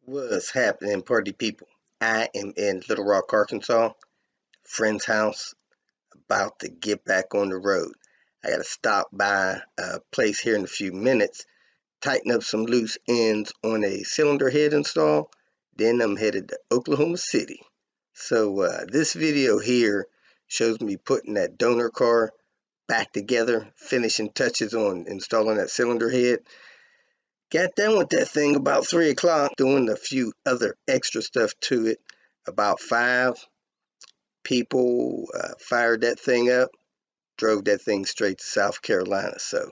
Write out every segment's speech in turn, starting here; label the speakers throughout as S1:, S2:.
S1: What's happening, party people? I am in Little Rock, Arkansas, friend's house, about to get back on the road. I gotta stop by a place here in a few minutes, tighten up some loose ends on a cylinder head install, then I'm headed to Oklahoma City. So this video here shows me putting that donor car back together, finishing touches on installing that cylinder head. Got done with that thing about 3 o'clock, doing a few other extra stuff to it. About 5 people fired that thing up, drove that thing straight to South Carolina. So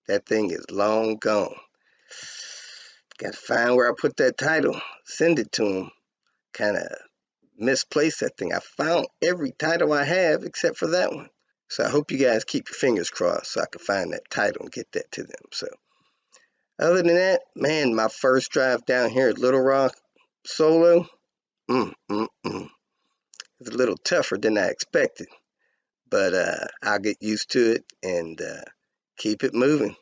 S1: that thing is long gone. Got to find where I put that title, send it to them. Kind of misplaced that thing. I found every title I have except for that one. So I hope you guys keep your fingers crossed so I can find that title and get that to them. So other than that, man, my first drive down here at Little Rock solo, it's a little tougher than I expected, but I'll get used to it and keep it moving.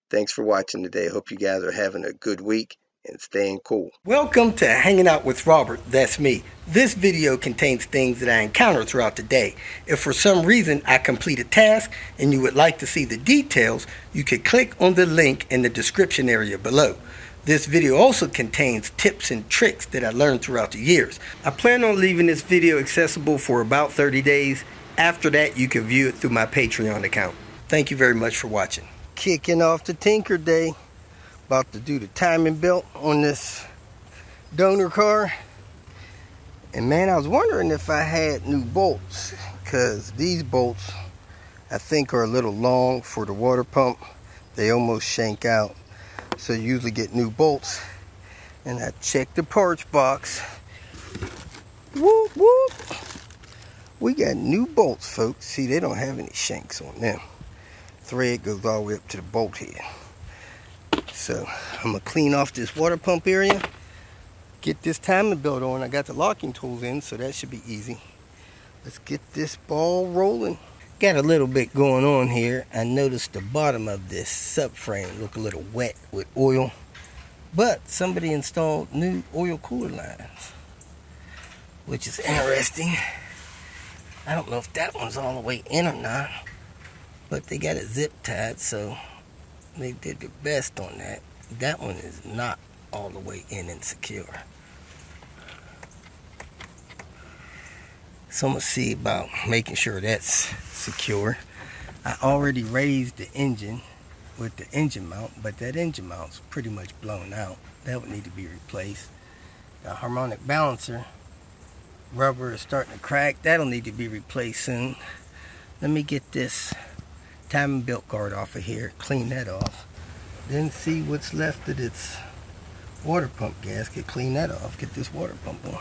S1: Thanks for watching today. Hope you guys are having a good week and staying cool.
S2: Welcome to Hanging Out with Robert, that's me. This video contains things that I encounter throughout the day. If for some reason I complete a task and you would like to see the details, you can click on the link in the description area below. This video also contains tips and tricks that I learned throughout the years. I plan on leaving this video accessible for about 30 days. After that, you can view it through my Patreon account. Thank you very much for watching. Kicking off the Tinker Day. About to do the timing belt on this donor car. And man, I was wondering if I had new bolts, because these bolts I think are a little long for the water pump. They almost shank out. So you usually get new bolts. And I checked the parts box. Whoop whoop. We got new bolts, folks. See, they don't have any shanks on them. Thread goes all the way up to the bolt head. So I'm gonna clean off this water pump area, get this timing belt on. I got the locking tools in, so that should be easy. Let's get this ball rolling. Got a little bit going on here. I noticed the bottom of this subframe look a little wet with oil, but somebody installed new oil cooler lines, which is interesting. I don't know if that one's all the way in or not, but they got it zip tied, so they did their best on that. That one is not all the way in and secure. So I'm going to see about making sure that's secure. I already raised the engine with the engine mount, but that engine mount's pretty much blown out. That would need to be replaced. The harmonic balancer rubber is starting to crack. That'll need to be replaced soon. Let me get this timing belt guard off of here, clean that off, then see what's left of its water pump gasket, clean that off, get this water pump on.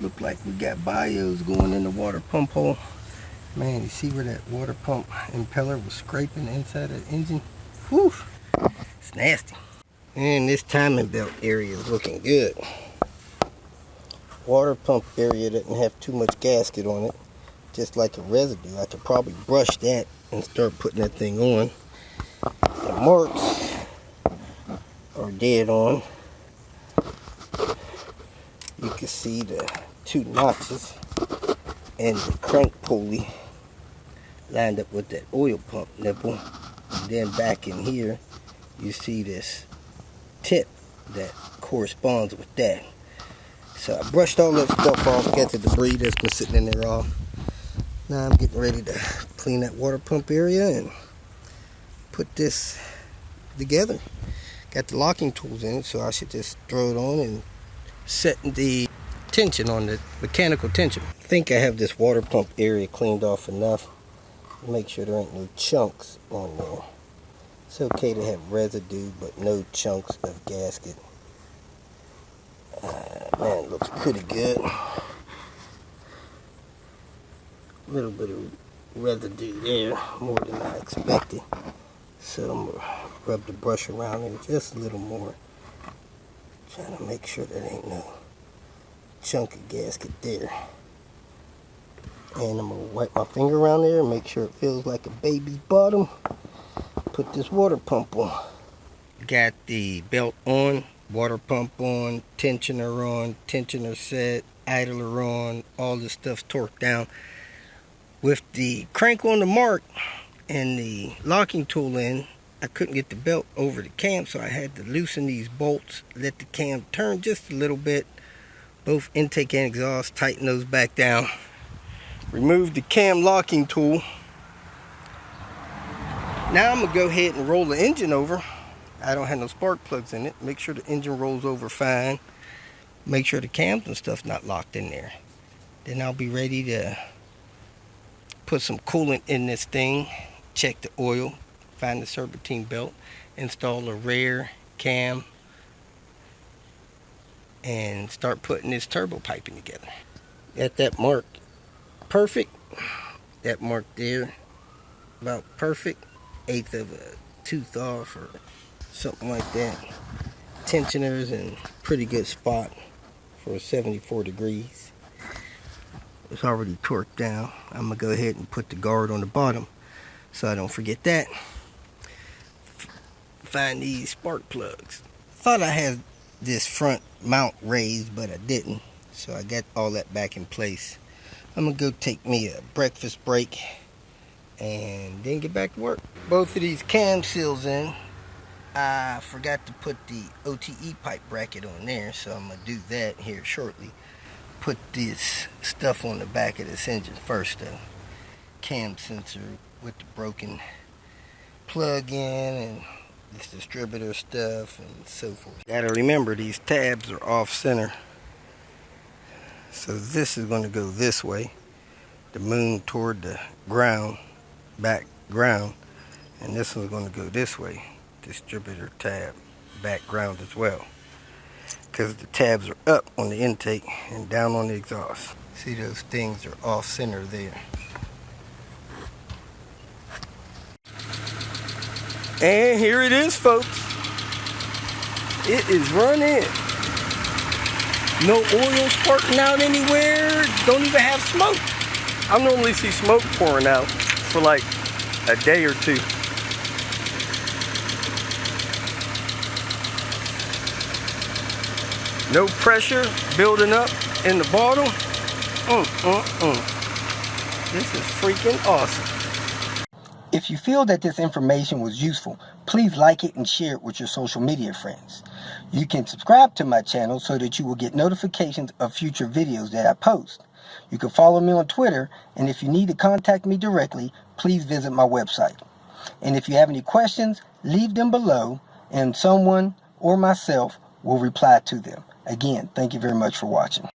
S2: Look like we got bios going in the water pump hole. Man, you see where that water pump impeller was scraping inside that engine? Whew, it's nasty. And this timing belt area is looking good. Water pump area doesn't have too much gasket on it, just like a residue. I could probably brush that and start putting that thing on. The marks are dead on. You can see the 2 notches and the crank pulley lined up with that oil pump nipple. And then back in here, you see this tip that corresponds with that. So I brushed all that stuff off, got the debris that's been sitting in there off. Now I'm getting ready to clean that water pump area and put this together. Got the locking tools in it, so I should just throw it on and set the tension on the mechanical tension. I think I have this water pump area cleaned off enough. Make sure there ain't no chunks on there. It's okay to have residue, but no chunks of gasket. Man, it looks pretty good. A little bit of residue there, more than I expected. So I'm going to rub the brush around it just a little more. Trying to make sure there ain't no chunk of gasket there. And I'm going to wipe my finger around there and make sure it feels like a baby's bottom. Put this water pump on. Got the belt on, Water pump on, tensioner set, idler on, all the stuff's torqued down. With the crank on the mark and the locking tool in, I couldn't get the belt over the cam, so I had to loosen these bolts, let the cam turn just a little bit. Both intake and exhaust, tighten those back down. Remove the cam locking tool. Now I'm gonna go ahead and roll the engine over. I don't have no spark plugs in it. Make sure the engine rolls over fine. Make sure the cams and stuff's not locked in there. Then I'll be ready to put some coolant in this thing, check the oil, find the serpentine belt, install a rear cam, and start putting this turbo piping together. Got that mark perfect. That mark there, about perfect. 1/8 of a tooth off or something like that. Tensioners in pretty good spot for 74 degrees. It's already torqued down. I'm gonna go ahead and put the guard on the bottom so I don't forget that. Find these spark plugs. Thought I had this front mount raised, but I didn't, so I got all that back in place. I'm gonna go take me a breakfast break and then get back to work. Both of these cam seals in. I forgot to put the OTE pipe bracket on there, so I'm gonna do that here shortly. Put this stuff on the back of this engine first though. Cam sensor with the broken plug in and this distributor stuff and so forth. Gotta remember these tabs are off center. So this is gonna go this way. The moon toward the ground, back ground. And this one's gonna go this way. Distributor tab, background as well. Because the tabs are up on the intake and down on the exhaust. See, those things are off center there. And here it is, folks. It is running. No oil sparking out anywhere. Don't even have smoke. I normally see smoke pouring out for like a day or two. No pressure building up in the bottle. This is freaking awesome. If you feel that this information was useful, please like it and share it with your social media friends. You can subscribe to my channel so that you will get notifications of future videos that I post. You can follow me on Twitter, and if you need to contact me directly, please visit my website. And if you have any questions, leave them below, and someone or myself will reply to them. Again, thank you very much for watching.